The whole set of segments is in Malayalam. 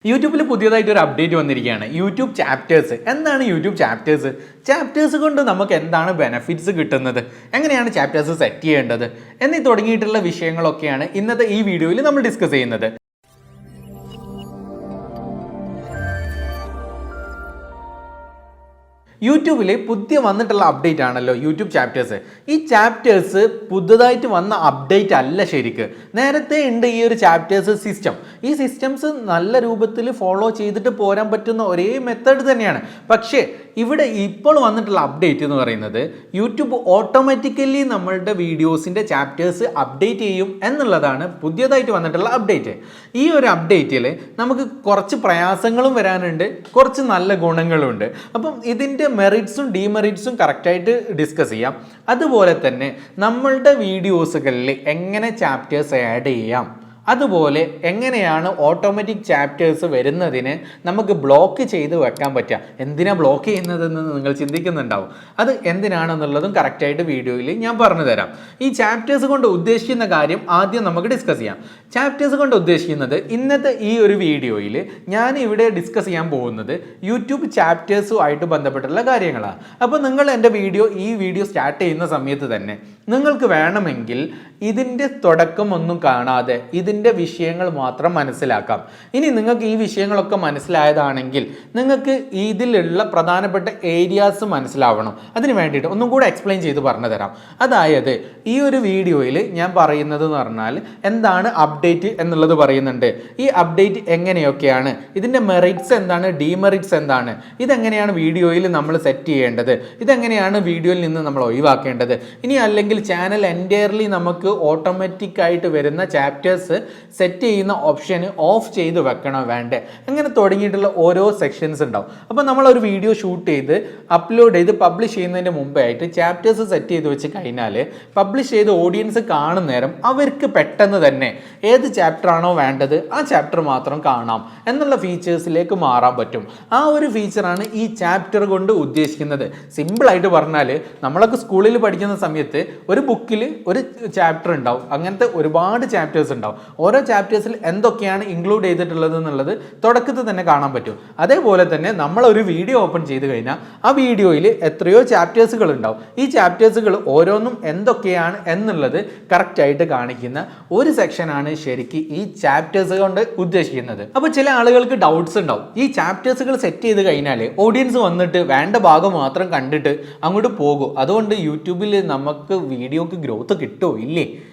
യൂട്യൂബിൽ പുതിയതായിട്ട് ഒരു അപ്ഡേറ്റ് വന്നിരിക്കുകയാണ്. YouTube chapters. എന്താണ് യൂട്യൂബ് ചാപ്റ്റേഴ്സ്? ചാപ്റ്റേഴ്സ് കൊണ്ട് നമുക്ക് എന്താണ് ബെനിഫിറ്റ്സ് കിട്ടുന്നത്, എങ്ങനെയാണ് ചാപ്റ്റേഴ്സ് സെറ്റ് ചെയ്യേണ്ടത് എന്നീ തുടങ്ങിയിട്ടുള്ള വിഷയങ്ങളൊക്കെയാണ് ഇന്നത്തെ ഈ വീഡിയോയിൽ നമ്മൾ ഡിസ്കസ് ചെയ്യുന്നത്. യൂട്യൂബിൽ പുതിയ വന്നിട്ടുള്ള അപ്ഡേറ്റ് ആണല്ലോ യൂട്യൂബ് ചാപ്റ്റേഴ്സ്. ഈ ചാപ്റ്റേഴ്സ് പുതുതായിട്ട് വന്ന അപ്ഡേറ്റ് അല്ല ശരിക്ക്. നേരത്തെ ഉണ്ട് ഈ ഒരു ചാപ്റ്റേഴ്സ് സിസ്റ്റം. ഈ സിസ്റ്റംസ് നല്ല രൂപത്തിൽ ഫോളോ ചെയ്തിട്ട് പോരാൻ പറ്റുന്ന ഒരേ മെത്തേഡ് തന്നെയാണ്. പക്ഷേ ഇവിടെ ഇപ്പോൾ വന്നിട്ടുള്ള അപ്ഡേറ്റ് എന്ന് പറയുന്നത് യൂട്യൂബ് ഓട്ടോമാറ്റിക്കലി നമ്മളുടെ വീഡിയോസിൻ്റെ ചാപ്റ്റേഴ്സ് അപ്ഡേറ്റ് ചെയ്യും എന്നുള്ളതാണ് പുതിയതായിട്ട് വന്നിട്ടുള്ള അപ്ഡേറ്റ്. ഈ ഒരു അപ്ഡേറ്റിൽ നമുക്ക് കുറച്ച് പ്രയാസങ്ങളും വരാനുണ്ട്, കുറച്ച് നല്ല ഗുണങ്ങളുണ്ട്. അപ്പം ഇതിൻ്റെ മെറിറ്റ്സും ഡീമെറിറ്റ്സും കറക്റ്റായിട്ട് ഡിസ്കസ് ചെയ്യാം. അതുപോലെ തന്നെ നമ്മളുടെ വീഡിയോസുകളിൽ എങ്ങനെ ചാപ്റ്റേഴ്സ് ആഡ് ചെയ്യാം, അതുപോലെ എങ്ങനെയാണ് ഓട്ടോമാറ്റിക് ചാപ്റ്റേഴ്സ് വരുന്നതിന് നമുക്ക് ബ്ലോക്ക് ചെയ്ത് വെക്കാൻ പറ്റുക. എന്തിനാ ബ്ലോക്ക് ചെയ്യുന്നതെന്ന് നിങ്ങൾ ചിന്തിക്കുന്നുണ്ടാവും. അത് എന്തിനാണെന്നുള്ളതും കറക്റ്റായിട്ട് വീഡിയോയിൽ ഞാൻ പറഞ്ഞു തരാം. ഈ ചാപ്റ്റേഴ്സ് കൊണ്ട് ഉദ്ദേശിക്കുന്ന കാര്യം ആദ്യം നമുക്ക് ഡിസ്കസ് ചെയ്യാം. ചാപ്റ്റേഴ്സ് കൊണ്ട് ഉദ്ദേശിക്കുന്നത് ഇന്നത്തെ ഈ ഒരു വീഡിയോയിൽ ഞാൻ ഇവിടെ ഡിസ്കസ് ചെയ്യാൻ പോകുന്നത് യൂട്യൂബ് ചാപ്റ്റേഴ്സുമായിട്ട് ബന്ധപ്പെട്ടുള്ള കാര്യങ്ങളാണ്. അപ്പോൾ നിങ്ങൾ എൻ്റെ ഈ വീഡിയോ സ്റ്റാർട്ട് ചെയ്യുന്ന സമയത്ത് തന്നെ നിങ്ങൾക്ക് വേണമെങ്കിൽ ഇതിൻ്റെ തുടക്കം ഒന്നും കാണാതെ ഇതിൻ്റെ വിഷയങ്ങൾ മാത്രം മനസ്സിലാക്കാം. ഇനി നിങ്ങൾക്ക് ഈ വിഷയങ്ങളൊക്കെ മനസ്സിലായതാണെങ്കിൽ നിങ്ങൾക്ക് ഇതിലുള്ള പ്രധാനപ്പെട്ട ഏരിയാസ് മനസ്സിലാവണം. അതിന് വേണ്ടിയിട്ട് ഒന്നും കൂടെ എക്സ്പ്ലെയിൻ ചെയ്ത് പറഞ്ഞു തരാം. അതായത് ഈ ഒരു വീഡിയോയിൽ ഞാൻ പറയുന്നത് എന്ന് പറഞ്ഞാൽ എന്താണ് അപ്ഡേറ്റ് എന്നുള്ളത് പറയുന്നുണ്ട്. ഈ അപ്ഡേറ്റ് എങ്ങനെയൊക്കെയാണ്, ഇതിൻ്റെ മെറിറ്റ്സ് എന്താണ്, ഡീമെറിറ്റ്സ് എന്താണ്, ഇതെങ്ങനെയാണ് വീഡിയോയിൽ നമ്മൾ സെറ്റ് ചെയ്യേണ്ടത്, ഇതെങ്ങനെയാണ് വീഡിയോയിൽ നിന്ന് നമ്മൾ ഒഴിവാക്കേണ്ടത്, ഇനി അല്ലെങ്കിൽ ചാനൽ എൻറ്റയർലി നമുക്ക് ഓട്ടോമാറ്റിക് ആയിട്ട് വരുന്ന ചാപ്റ്റേഴ്സ് സെറ്റ് ചെയ്യുന്ന ഓപ്ഷന് ഓഫ് ചെയ്ത് വെക്കണോ വേണ്ടേ, അങ്ങനെ തുടങ്ങിയിട്ടുള്ള ഓരോ സെക്ഷൻസ് ഉണ്ടാവും. അപ്പോൾ നമ്മളൊരു വീഡിയോ ഷൂട്ട് ചെയ്ത് അപ്ലോഡ് ചെയ്ത് പബ്ലിഷ് ചെയ്യുന്നതിന് മുമ്പായിട്ട് ചാപ്റ്റേഴ്സ് സെറ്റ് ചെയ്ത് വെച്ച് കഴിഞ്ഞാൽ പബ്ലിഷ് ചെയ്ത് ഓഡിയൻസ് കാണുന്ന നേരം അവർക്ക് പെട്ടെന്ന് തന്നെ ഏത് ചാപ്റ്റർ ആണോ വേണ്ടത് ആ ചാപ്റ്റർ മാത്രം കാണാം എന്നുള്ള ഫീച്ചേഴ്സിലേക്ക് മാറാൻ പറ്റും. ആ ഒരു ഫീച്ചറാണ് ഈ ചാപ്റ്റർ കൊണ്ട് ഉദ്ദേശിക്കുന്നത്. സിമ്പിളായിട്ട് പറഞ്ഞാൽ നമ്മളൊക്കെ സ്കൂളിൽ പഠിക്കുന്ന സമയത്ത് ഒരു ബുക്കിൽ ഒരു ചാപ്റ്റർ ഉണ്ടാവും, അങ്ങനത്തെ ഒരുപാട് ചാപ്റ്റേഴ്സ് ഉണ്ടാവും. ഓരോ ചാപ്റ്റേഴ്സിൽ എന്തൊക്കെയാണ് ഇൻക്ലൂഡ് ചെയ്തിട്ടുള്ളത് എന്നുള്ളത് തുടക്കത്തിൽ തന്നെ കാണാൻ പറ്റും. അതേപോലെ തന്നെ നമ്മളൊരു വീഡിയോ ഓപ്പൺ ചെയ്ത് കഴിഞ്ഞാൽ ആ വീഡിയോയിൽ എത്രയോ ചാപ്റ്റേഴ്സുകൾ ഉണ്ടാവും. ഈ ചാപ്റ്റേഴ്സുകൾ ഓരോന്നും എന്തൊക്കെയാണ് എന്നുള്ളത് കറക്റ്റായിട്ട് കാണിക്കുന്ന ഒരു സെക്ഷനാണ് ശരിക്കും ഈ ചാപ്റ്റേഴ്സ് കൊണ്ട് ഉദ്ദേശിക്കുന്നത്. അപ്പോൾ ചില ആളുകൾക്ക് ഡൗട്ട്സ് ഉണ്ടാവും. ഈ ചാപ്റ്റേഴ്സുകൾ സെറ്റ് ചെയ്ത് കഴിഞ്ഞാൽ ഓഡിയൻസ് വന്നിട്ട് വേണ്ട ഭാഗം മാത്രം കണ്ടിട്ട് അങ്ങോട്ട് പോകും, അതുകൊണ്ട് യൂട്യൂബിൽ നമുക്ക് വീഡിയോക്ക് ഗ്രോത്ത് കിട്ടുമോ ഇല്ലേ,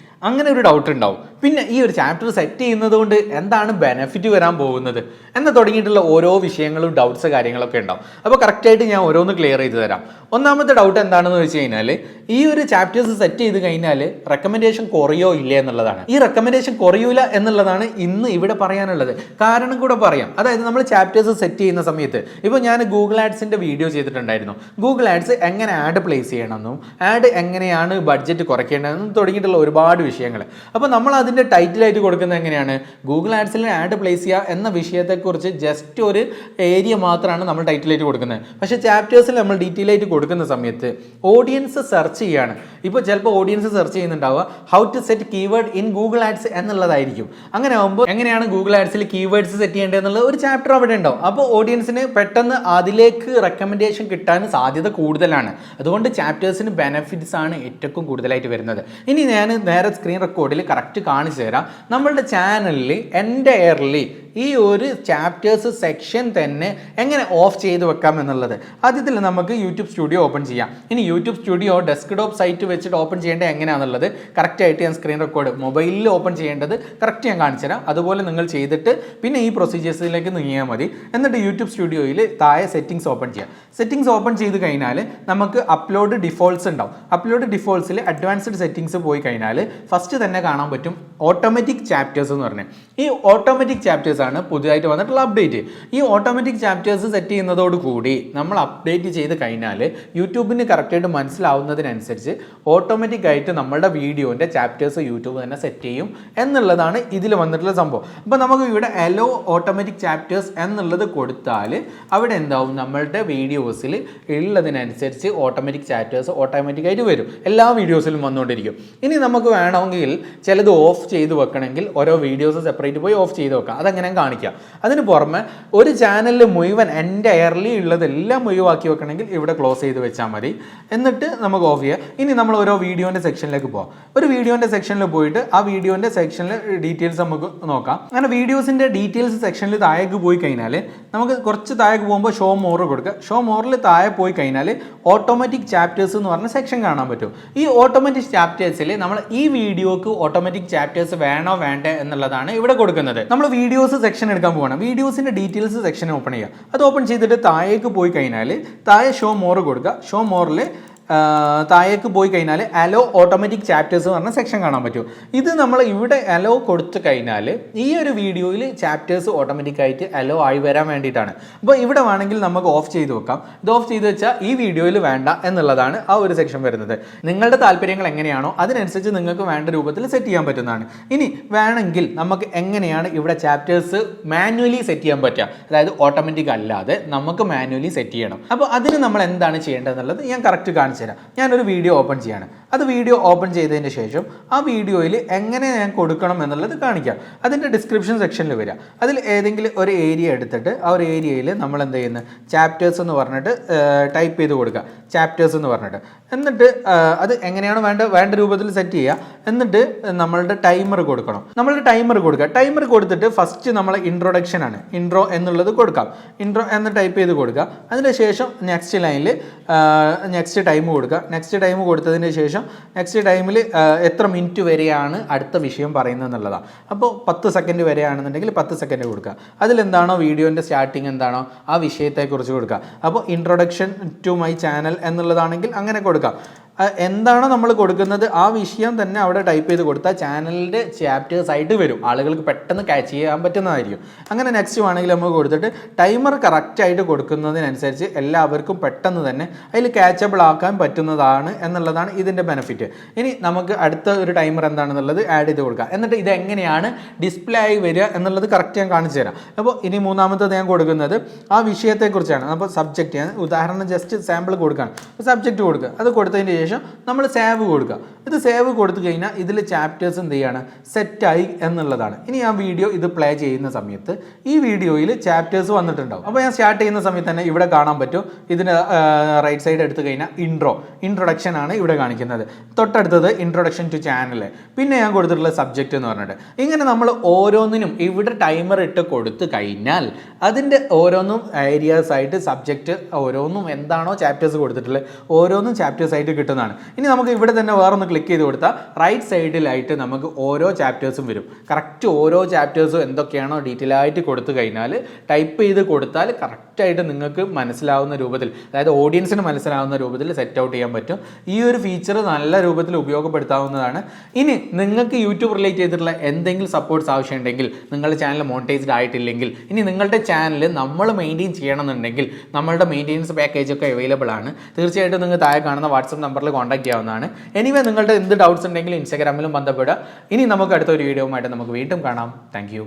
അങ്ങനെ ഒരു ഡൗട്ട് ഉണ്ടാവും. പിന്നെ ഈ ഒരു ചാപ്റ്റർ സെറ്റ് ചെയ്യുന്നത് കൊണ്ട് എന്താണ് ബെനിഫിറ്റ് വരാൻ പോകുന്നത് എന്ന് തുടങ്ങിയിട്ടുള്ള ഓരോ വിഷയങ്ങളും ഡൗട്ട്സ് കാര്യങ്ങളൊക്കെ ഉണ്ടാവും. അപ്പോൾ കറക്റ്റായിട്ട് ഞാൻ ഓരോന്ന് ക്ലിയർ ചെയ്ത് തരാം. ഒന്നാമത്തെ ഡൗട്ട് എന്താണെന്ന് വെച്ച് കഴിഞ്ഞാൽ ഈ ഒരു ചാപ്റ്റേഴ്സ് സെറ്റ് ചെയ്ത് കഴിഞ്ഞാൽ റെക്കമെൻഡേഷൻ കുറയോ ഇല്ല എന്നുള്ളതാണ്. ഈ റെക്കമെൻഡേഷൻ കുറയൂല എന്നുള്ളതാണ് ഇന്ന് ഇവിടെ പറയാനുള്ളത്. കാരണം കൂടെ പറയാം. അതായത് നമ്മൾ ചാപ്റ്റേഴ്സ് സെറ്റ് ചെയ്യുന്ന സമയത്ത് ഇപ്പോൾ ഞാൻ ഗൂഗിൾ ആഡ്സിൻ്റെ വീഡിയോ ചെയ്തിട്ടുണ്ടായിരുന്നു. ഗൂഗിൾ ആഡ്സ് എങ്ങനെ ആഡ് പ്ലേസ് ചെയ്യണമെന്നും ആഡ് എങ്ങനെയാണ് ബഡ്ജറ്റ് കുറയ്ക്കേണ്ടതെന്നും തുടങ്ങിയിട്ടുള്ള ഒരുപാട് വിഷയങ്ങൾ. അപ്പോൾ നമ്മൾ അതിൻ്റെ ടൈറ്റിലായിട്ട് കൊടുക്കുന്നത് എങ്ങനെയാണ്, ഗൂഗിൾ ആഡ്സിൽ ആഡ് പ്ലേസ് ചെയ്യുക എന്ന വിഷയത്തെക്കുറിച്ച് ജസ്റ്റ് ഒരു ഏരിയ മാത്രമാണ് നമ്മൾ ടൈറ്റിലായിട്ട് കൊടുക്കുന്നത്. പക്ഷേ ചാപ്റ്റേഴ്സിൽ നമ്മൾ ഡീറ്റെയിൽ ആയിട്ട് കൊടുക്കുന്ന സമയത്ത് ഓഡിയൻസ് സെർച്ച് ചെയ്യാണ്. ഇപ്പോൾ ചിലപ്പോൾ ഓഡിയൻസ് സെർച്ച് ചെയ്യുന്നുണ്ടാവുക how to set keyword in Google Ads എന്നുള്ളതായിരിക്കും. അങ്ങനെ ആകുമ്പോൾ എങ്ങനെയാണ് ഗൂഗിൾ ആഡ്സിൽ കീവേഡ്സ് സെറ്റ് ചെയ്യേണ്ടത് എന്നുള്ള ഒരു ചാപ്റ്റർ അവിടെ ഉണ്ടാവും. അപ്പോൾ ഓഡിയൻസിന് പെട്ടെന്ന് അതിലേക്ക് റെക്കമെൻഡേഷൻ കിട്ടാൻ സാധ്യത കൂടുതലാണ്. അതുകൊണ്ട് ചാപ്റ്റേഴ്സിന് ബെനിഫിറ്റ്സ് ആണ് ഏറ്റവും കൂടുതലായിട്ട് വരുന്നത്. ഇനി ഞാൻ നേരെ സ്ക്രീൻ റെക്കോർഡിൽ കറക്റ്റ് കാണിച്ചു തരാം. നമ്മളുടെ ചാനലിൽ എൻറ്റയർലി ഈ ഒരു ചാപ്റ്റേഴ്സ് സെക്ഷൻ തന്നെ എങ്ങനെ ഓഫ് ചെയ്ത് വെക്കാം എന്നുള്ളത് ആദ്യത്തിൽ നമുക്ക് യൂട്യൂബ് സ്റ്റുഡിയോ ഓപ്പൺ ചെയ്യാം. ഇനി യൂട്യൂബ് സ്റ്റുഡിയോ ഡെസ്ക്ടോപ്പ് സൈറ്റ് വെച്ചിട്ട് ഓപ്പൺ ചെയ്യേണ്ടത് എങ്ങനെയാണെന്നുള്ളത് കറക്റ്റായിട്ട് ഞാൻ സ്ക്രീൻ റെക്കോർഡ് മൊബൈലിൽ ഓപ്പൺ ചെയ്യേണ്ടത് കറക്റ്റ് ഞാൻ കാണിച്ചു തരാം. അതുപോലെ നിങ്ങൾ ചെയ്തിട്ട് പിന്നെ ഈ പ്രൊസീജിയേഴ്സിലേക്ക് നീങ്ങിയാൽ മതി. എന്നിട്ട് യൂട്യൂബ് സ്റ്റുഡിയോയിൽ താഴെ സെറ്റിംഗ്സ് ഓപ്പൺ ചെയ്യാം. സെറ്റിംഗ്സ് ഓപ്പൺ ചെയ്ത് കഴിഞ്ഞാൽ നമുക്ക് അപ്ലോഡ് ഡിഫോൾട്ട്സ് ഉണ്ടാവും. അപ്ലോഡ് ഡിഫോൾട്ട്സിൽ അഡ്വാൻസ്ഡ് സെറ്റിംഗ്സ് പോയി കഴിഞ്ഞാൽ ഫസ്റ്റ് തന്നെ കാണാൻ പറ്റും ഓട്ടോമാറ്റിക് ചാപ്റ്റേഴ്സ് എന്ന് പറഞ്ഞാൽ. ഈ ഓട്ടോമാറ്റിക് ചാപ്റ്റേഴ്സ് ആണ് പുതിയതായിട്ട് വന്നിട്ടുള്ള അപ്ഡേറ്റ്. ഈ ഓട്ടോമാറ്റിക് ചാപ്റ്റേഴ്സ് സെറ്റ് ചെയ്യുന്നതോടുകൂടി നമ്മൾ അപ്ഡേറ്റ് ചെയ്ത് കഴിഞ്ഞാൽ യൂട്യൂബിന് കറക്റ്റായിട്ട് മനസ്സിലാവുന്നതിനനുസരിച്ച് ഓട്ടോമാറ്റിക് ആയിട്ട് നമ്മളുടെ വീഡിയോൻ്റെ ചാപ്റ്റേഴ്സ് യൂട്യൂബ് തന്നെ സെറ്റ് ചെയ്യും എന്നുള്ളതാണ് ഇതിൽ വന്നിട്ടുള്ള സംഭവം. അപ്പോൾ നമുക്ക് ഇവിടെ അലോ ഓട്ടോമാറ്റിക് ചാപ്റ്റേഴ്സ് എന്നുള്ളത് കൊടുത്താൽ അവിടെ എന്താവും, നമ്മളുടെ വീഡിയോസിൽ ഉള്ളതിനനുസരിച്ച് ഓട്ടോമാറ്റിക് ചാപ്റ്റേഴ്സ് ഓട്ടോമാറ്റിക്കായിട്ട് വരും. എല്ലാ വീഡിയോസിലും വന്നുകൊണ്ടിരിക്കും. ഇനി നമുക്ക് വേണമെങ്കിൽ ചിലത് ഓഫ് ഓഫ് ചെയ്ത് വെക്കണമെങ്കിൽ ഓരോ വീഡിയോസ് സെപ്പറേറ്റ് പോയി ഓഫ് ചെയ്ത് വെക്കാം. അതെങ്ങനെ കാണിക്കാം. അതിന് പുറമെ ഒരു ചാനലിൽ മുഴുവൻ എൻ്റയർലി ഉള്ളതെല്ലാം ഒഴിവാക്കി വെക്കണമെങ്കിൽ ഇവിടെ ക്ലോസ് ചെയ്ത് വെച്ചാൽ മതി. എന്നിട്ട് നമുക്ക് ഓഫ് ചെയ്യാം. ഇനി നമ്മൾ ഓരോ വീഡിയോൻ്റെ സെക്ഷനിലേക്ക് പോകാം. ഒരു വീഡിയോൻ്റെ സെക്ഷനിൽ പോയിട്ട് ആ വീഡിയോൻ്റെ സെക്ഷനിൽ ഡീറ്റെയിൽസ് നമുക്ക് നോക്കാം. അങ്ങനെ വീഡിയോസിൻ്റെ ഡീറ്റെയിൽസ് സെക്ഷനിൽ താഴേക്ക് പോയി കഴിഞ്ഞാൽ നമുക്ക് കുറച്ച് താഴേക്ക് പോകുമ്പോൾ ഷോ മോർ കൊടുക്കുക. ഷോ മോറിൽ താഴെ പോയി കഴിഞ്ഞാൽ ഓട്ടോമാറ്റിക് ചാപ്റ്റേഴ്സ് എന്ന് പറഞ്ഞ സെക്ഷൻ കാണാൻ പറ്റും. ഈ ഓട്ടോമാറ്റിക് ചാപ്റ്റേഴ്സിൽ നമ്മൾ ഈ വീഡിയോക്ക് ഓട്ടോമാറ്റിക് ചാപ്റ്റേഴ്സ് വേണോ വേണ്ടേ എന്നുള്ളതാണ് ഇവിടെ കൊടുക്കുന്നത്. നമ്മൾ വീഡിയോസ് സെക്ഷൻ എടുക്കാൻ പോകണം. വീഡിയോസിൻ്റെ ഡീറ്റെയിൽസ് സെക്ഷൻ ഓപ്പൺ ചെയ്യുക. അത് ഓപ്പൺ ചെയ്തിട്ട് താഴേക്ക് പോയി കഴിഞ്ഞാൽ താഴെ ഷോ മോർ കൊടുക്കുക. ഷോ മോറിൽ താഴേക്ക് പോയി കഴിഞ്ഞാൽ അലോ ഓട്ടോമാറ്റിക് ചാപ്റ്റേഴ്സ് എന്ന് പറഞ്ഞ സെക്ഷൻ കാണാൻ പറ്റും. ഇത് നമ്മൾ ഇവിടെ അലോ കൊടുത്തു കഴിഞ്ഞാൽ ഈ ഒരു വീഡിയോയിൽ ചാപ്റ്റേഴ്സ് ഓട്ടോമാറ്റിക്കായിട്ട് അലോ ആയി വരാൻ വേണ്ടിയിട്ടാണ്. അപ്പോൾ ഇവിടെ വേണമെങ്കിൽ നമുക്ക് ഓഫ് ചെയ്ത് വെക്കാം. ഇത് ഓഫ് ചെയ്ത് വെച്ചാൽ ഈ വീഡിയോയിൽ വേണ്ട എന്നുള്ളതാണ് ആ ഒരു സെക്ഷൻ വരുന്നത്. നിങ്ങളുടെ താല്പര്യങ്ങൾ എങ്ങനെയാണോ അതിനനുസരിച്ച് നിങ്ങൾക്ക് വേണ്ട രൂപത്തിൽ സെറ്റ് ചെയ്യാൻ പറ്റുന്നതാണ്. ഇനി വേണമെങ്കിൽ നമുക്ക് എങ്ങനെയാണ് ഇവിടെ ചാപ്റ്റേഴ്സ് മാനുവലി സെറ്റ് ചെയ്യാൻ പറ്റുക, അതായത് ഓട്ടോമാറ്റിക് അല്ലാതെ നമുക്ക് മാനുവലി സെറ്റ് ചെയ്യണം. അപ്പോൾ അതിന് നമ്മൾ എന്താണ് ചെയ്യേണ്ടതെന്നുള്ളത് ഞാൻ കറക്റ്റ് കാണിച്ചു തരാം. ഞാനൊരു വീഡിയോ ഓപ്പൺ ചെയ്യാണ്. അത് വീഡിയോ ഓപ്പൺ ചെയ്തതിന് ശേഷം ആ വീഡിയോയിൽ എങ്ങനെ ഞാൻ കൊടുക്കണം എന്നുള്ളത് കാണിക്കാം. അതിൻ്റെ ഡിസ്ക്രിപ്ഷൻ സെക്ഷനിൽ വരിക. അതിൽ ഏതെങ്കിലും ഒരു ഏരിയ എടുത്തിട്ട് ആ ഒരു ഏരിയയിൽ നമ്മൾ എന്ത് ചെയ്യുന്നത്, ചാപ്റ്റേഴ്സ് എന്ന് പറഞ്ഞിട്ട് ടൈപ്പ് ചെയ്ത് കൊടുക്കുക. ചാപ്റ്റേഴ്സ് എന്ന് പറഞ്ഞിട്ട് എന്നിട്ട് അത് എങ്ങനെയാണ് വേണ്ട രൂപത്തിൽ സെറ്റ് ചെയ്യുക. എന്നിട്ട് നമ്മളുടെ ടൈമർ കൊടുക്കണം. നമ്മളുടെ ടൈമർ കൊടുക്കുക. ടൈമർ കൊടുത്തിട്ട് ഫസ്റ്റ് നമ്മൾ ഇൻട്രൊഡക്ഷൻ ആണ്, ഇൻട്രോ എന്നുള്ളത് കൊടുക്കാം. ഇൻട്രോ എന്ന് ടൈപ്പ് ചെയ്ത് കൊടുക്കുക. അതിന് ശേഷം നെക്സ്റ്റ് ലൈനിൽ നെക്സ്റ്റ് ടൈം കൊടുക്കുക. നെക്സ്റ്റ് ടൈം കൊടുത്തതിന് ശേഷം നെക്സ്റ്റ് ടൈമിൽ എത്ര മിനിറ്റ് വരെയാണ് അടുത്ത വിഷയം പറയുന്നത് എന്നുള്ളതാണ്. അപ്പോൾ 10 സെക്കൻഡ് വരെയാണെന്നുണ്ടെങ്കിൽ 10 സെക്കൻഡ് കൊടുക്കുക. അതിലെന്താണോ വീഡിയോൻ്റെ സ്റ്റാർട്ടിങ് എന്താണോ ആ വിഷയത്തെക്കുറിച്ച് കൊടുക്കുക. അപ്പോൾ ഇൻട്രൊഡക്ഷൻ ടു മൈ ചാനൽ എന്നുള്ളതാണെങ്കിൽ അങ്ങനെ കൊടുക്കുക. എന്താണോ നമ്മൾ കൊടുക്കുന്നത് ആ വിഷയം തന്നെ അവിടെ ടൈപ്പ് ചെയ്ത് കൊടുത്താൽ ചാനലിൻ്റെ ചാപ്റ്റേഴ്സ് ആയിട്ട് വരും. ആളുകൾക്ക് പെട്ടെന്ന് ക്യാച്ച് ചെയ്യാൻ പറ്റുന്നതായിരിക്കും. അങ്ങനെ നെക്സ്റ്റ് വേണമെങ്കിൽ നമ്മൾ കൊടുത്തിട്ട് ടൈമർ കറക്റ്റായിട്ട് കൊടുക്കുന്നതിനനുസരിച്ച് എല്ലാവർക്കും പെട്ടെന്ന് തന്നെ അതിൽ ക്യാച്ചബിൾ ആക്കാൻ പറ്റുന്നതാണ് എന്നുള്ളതാണ് ഇതിൻ്റെ ബെനിഫിറ്റ്. ഇനി നമുക്ക് അടുത്ത ഒരു ടൈമർ എന്താണെന്നുള്ളത് ആഡ് ചെയ്ത് കൊടുക്കുക. എന്നിട്ട് ഇത് എങ്ങനെയാണ് ഡിസ്പ്ലേ ആയി വരിക എന്നുള്ളത് കറക്റ്റ് ഞാൻ കാണിച്ചു തരാം. അപ്പോൾ ഇനി മൂന്നാമത്തത് ഞാൻ കൊടുക്കുന്നത് ആ വിഷയത്തെക്കുറിച്ചാണ്. അപ്പോൾ സബ്ജക്റ്റ്, ഞാൻ ഉദാഹരണം ജസ്റ്റ് സാമ്പിൾ കൊടുക്കുകയാണ്. സബ്ജക്റ്റ് കൊടുക്കുക. അത് കൊടുത്തതിന് ശേഷം നമ്മൾ സേവ് കൊടുക്കുക. ഇത് സേവ് കൊടുത്തു കഴിഞ്ഞാൽ ഇതിൽ ചാപ്റ്റേഴ്സ് എന്ത് ചെയ്യാണ്, സെറ്റായി എന്നുള്ളതാണ്. ഇനി ആ വീഡിയോ ഇത് പ്ലേ ചെയ്യുന്ന സമയത്ത് ഈ വീഡിയോയിൽ ചാപ്റ്റേഴ്സ് വന്നിട്ടുണ്ടാവും. അപ്പോൾ ഞാൻ സ്റ്റാർട്ട് ചെയ്യുന്ന സമയത്ത് തന്നെ ഇവിടെ കാണാൻ പറ്റും. ഇതിന് റൈറ്റ് സൈഡ് എടുത്തു കഴിഞ്ഞാൽ ഇൻട്രൊഡക്ഷൻ ആണ് ഇവിടെ കാണിക്കുന്നത്. തൊട്ടടുത്തത് ഇൻട്രൊഡക്ഷൻ ടു ചാനൽ. പിന്നെ ഞാൻ കൊടുത്തിട്ടുള്ള സബ്ജക്റ്റ് എന്ന് പറഞ്ഞിട്ട് ഇങ്ങനെ നമ്മൾ ഓരോന്നിനും ഇവിടെ ടൈമർ ഇട്ട് കൊടുത്തു കഴിഞ്ഞാൽ അതിൻ്റെ ഓരോന്നും ഏരിയാസ് ആയിട്ട് സബ്ജക്റ്റ് ഓരോന്നും എന്താണോ ചാപ്റ്റേഴ്സ് കൊടുത്തിട്ടുള്ളത് ഓരോന്നും ചാപ്റ്റേഴ്സ് ആയിട്ട് കിട്ടുന്നതാണ്. ഇനി നമുക്ക് ഇവിടെ തന്നെ വേറൊന്ന് ക്ലിക്ക് ചെയ്ത് കൊടുത്താൽ റൈറ്റ് സൈഡിലായിട്ട് നമുക്ക് ഓരോ ചാപ്റ്റേഴ്സും വരും. കറക്റ്റ് ഓരോ ചാപ്റ്റേഴ്സും എന്തൊക്കെയാണോ ഡീറ്റെയിൽ ആയിട്ട് കൊടുത്തു കഴിഞ്ഞാൽ ടൈപ്പ് ചെയ്ത് കൊടുത്താൽ കറക്റ്റായിട്ട് നിങ്ങൾക്ക് മനസ്സിലാവുന്ന രൂപത്തിൽ, അതായത് ഓഡിയൻസിന് മനസ്സിലാവുന്ന രൂപത്തിൽ സെറ്റ് ഔട്ട് ചെയ്യാൻ പറ്റും. ഈ ഒരു ഫീച്ചർ നല്ല രൂപത്തിൽ ഉപയോഗപ്പെടുത്താവുന്നതാണ്. ഇനി നിങ്ങൾക്ക് യൂട്യൂബ് റിലേറ്റ് ചെയ്തിട്ടുള്ള എന്തെങ്കിലും സപ്പോർട്ട്സ് ആവശ്യമുണ്ടെങ്കിൽ, നിങ്ങളുടെ ചാനൽ മോണിറ്റൈസ്ഡ് ആയിട്ടില്ലെങ്കിൽ, ഇനി നിങ്ങളുടെ ചാനൽ നമ്മൾ മെയിൻറ്റെയിൻ ചെയ്യണമെന്നുണ്ടെങ്കിൽ നമ്മളുടെ മെയിൻ്റെനൻസ് പാക്കേജൊക്കെ അവൈലബിൾ ആണ്. തീർച്ചയായിട്ടും നിങ്ങൾ താഴെ കാണുന്ന വാട്സപ്പ് നമ്പറിൽ കോൺടാക്ട് ചെയ്യാവുന്നതാണ്. എനിവേ നിങ്ങളുടെ എന്ത് ഡൗട്ട്സ് ഉണ്ടെങ്കിലും ഇൻസ്റ്റാഗ്രാമിലും ബന്ധപ്പെടുക. ഇനി നമുക്ക് അടുത്തൊരു വീഡിയോയുമായിട്ട് നമുക്ക് വീണ്ടും കാണാം. താങ്ക്